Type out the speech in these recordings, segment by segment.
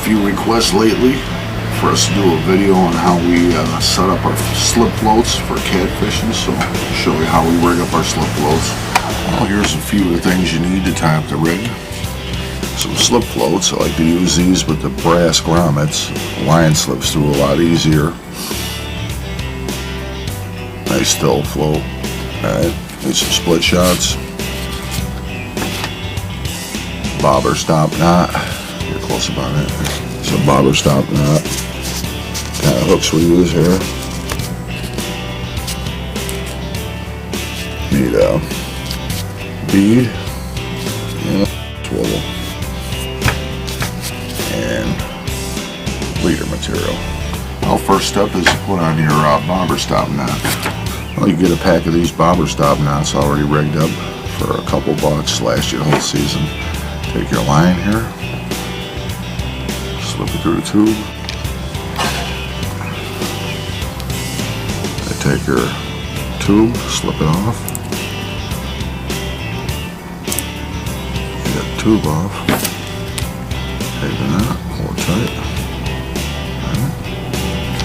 few requests lately for us to do a video on how we set up our slip floats for catfishing, so I'll show you how we rig up our slip floats. Well, here's a few of the things you need to tie up the rig. Some slip floats. I like to use these with the brass grommets. Line slips through a lot easier. Nice thill float. Alright, need some split shots. Bobber stop knot. Get close about it. Some bobber stop knot. Kind of hooks we use here. Need a bead and a swivel and leader material. Well, first step is to put on your bobber stop knot. Well, you get a pack of these bobber stop knots already rigged up for a couple bucks. Last year, the whole season. Take your line here, slip it through the tube. Take your tube, slip it off. Get the tube off. Take the knot, pull it tight.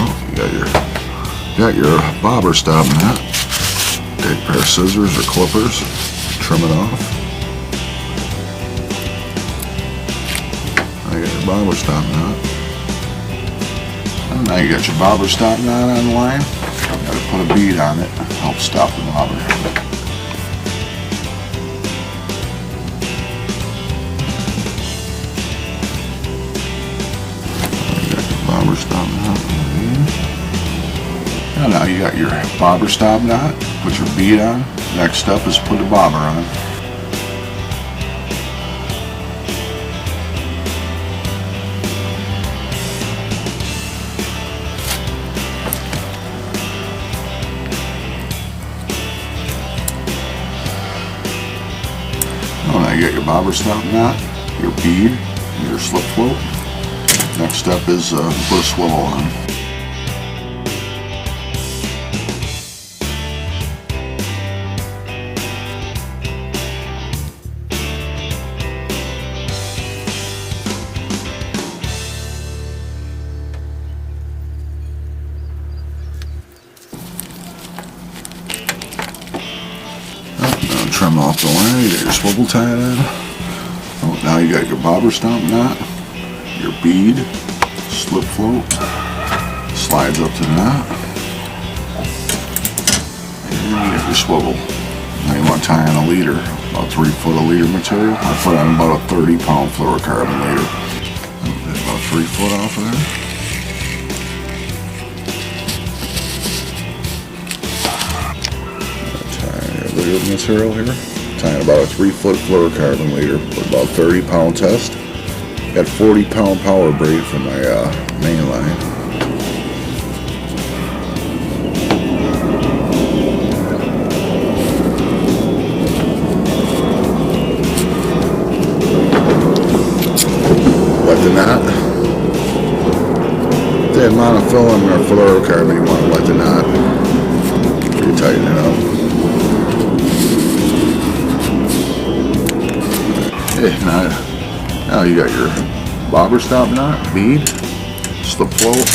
Oh, you got your bobber stop knot. Take a pair of scissors or clippers, trim it off. Now you got your bobber stop knot. And now you got your bobber stop knot on the line. Got to put a bead on it to help stop the bobber. You got your bobber stop knot. And now you got your bobber stop knot. Put your bead on. Next step is put the bobber on. Now you got your bobber stop knot, your bead, and your slip float. Next step is put a swivel on. Trim off the line, you got your swivel tied on. Oh, now you got your bobber stop knot, your bead, slip float, slides up to the knot, and you got your swivel. Now you want to tie on a leader, about 3 foot of leader material. I put on about a 30-pound fluorocarbon leader. Get about 3 foot off of there. Leader material here, tying about a 3 foot fluorocarbon leader with about 30-pound test. Got 40-pound power braid from my main line. Wet the knot. The amount of filling or fluorocarbon you want to wet the knot before you tighten it up. Now you got your bobber stop knot, bead, slip float,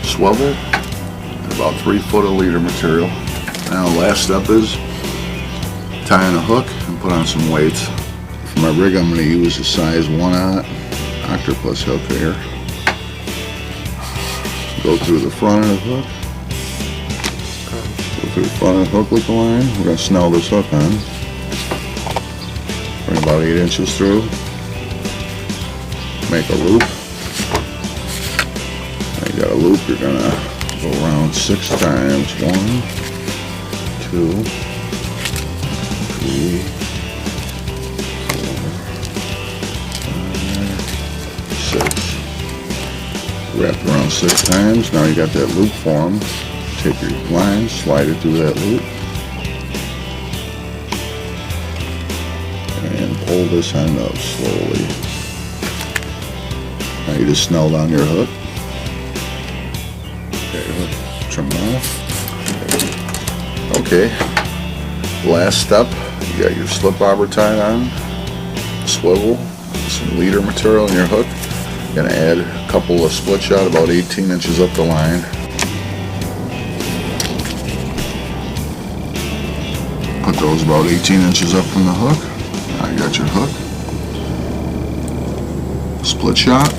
swivel, and about 3 foot of leader material. Now the last step is tying a hook and put on some weights. For my rig I'm going to use a size 1/0 octopus hook here. Go through the front of the hook. Go through the front of the hook with the line. We're going to snell this hook on. Bring about 8 inches through. Make a loop. Now you got a loop, you're gonna go around 6 times. 1, 2, 3, 4, 5, 6. Wrap around 6 times. Now you got that loop formed. Take your line, slide it through that loop. And pull this end up slowly. Now you just snell down your hook. Okay, hook, trim it off. Okay, last step, you got your slip bobber tied on, swivel, some leader material in your hook. Gonna add a couple of split shot about 18 inches up the line. Put those about 18 inches up from the hook. Now you got your hook. Split shot.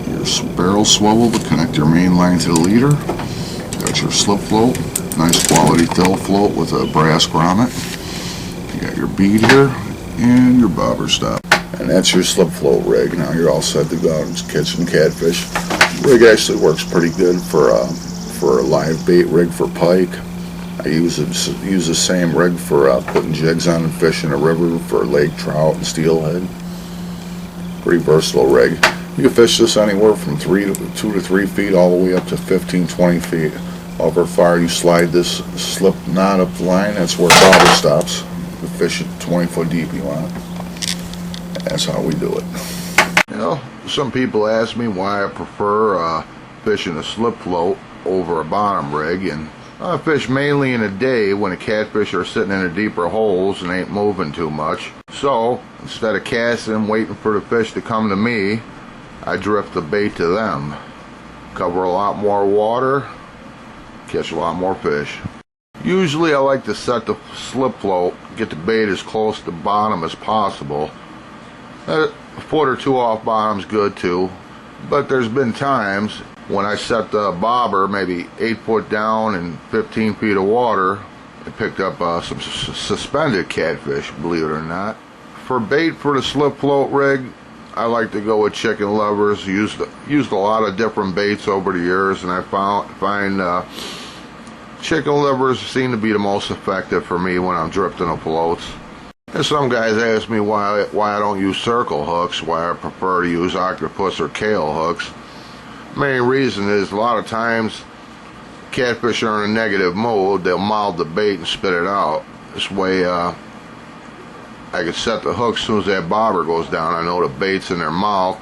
Your barrel swivel to connect your main line to the leader. Got your slip float. Nice quality thill float with a brass grommet. You got your bead here and your bobber stop. And that's your slip float rig. Now you're all set to go out and catch some catfish. Rig actually works pretty good for a live bait rig for pike. I use the same rig for putting jigs on and fish in a river for lake trout and steelhead. Pretty versatile rig. You can fish this anywhere from 2 to 3 feet all the way up to 15-20 feet. However far you slide this slip knot up the line, that's where bobber stops. You can fish it 20 foot deep if you want. That's how we do it. You know, some people ask me why I prefer fishing a slip float over a bottom rig, and I fish mainly in the day when the catfish are sitting in the deeper holes and ain't moving too much. So instead of casting and waiting for the fish to come to me, I drift the bait to them. Cover a lot more water, catch a lot more fish. Usually I like to set the slip float, get the bait as close to the bottom as possible. A foot or two off bottom's good too, but there's been times when I set the bobber maybe 8 foot down and 15 feet of water and picked up some suspended catfish, believe it or not. For bait for the slip float rig, I like to go with chicken livers. Used a lot of different baits over the years, and I find chicken livers seem to be the most effective for me when I'm drifting the floats. And some guys ask me why I don't use circle hooks, why I prefer to use octopus or kale hooks. Main reason is a lot of times catfish are in a negative mood. They'll mouth the bait and spit it out. This way I can set the hook as soon as that bobber goes down. I know the bait's in their mouth.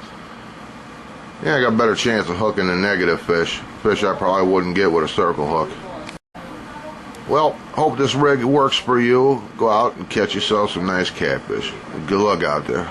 Yeah, I got a better chance of hooking the negative fish I probably wouldn't get with a circle hook. Well, hope this rig works for you. Go out and catch yourself some nice catfish. Good luck out there.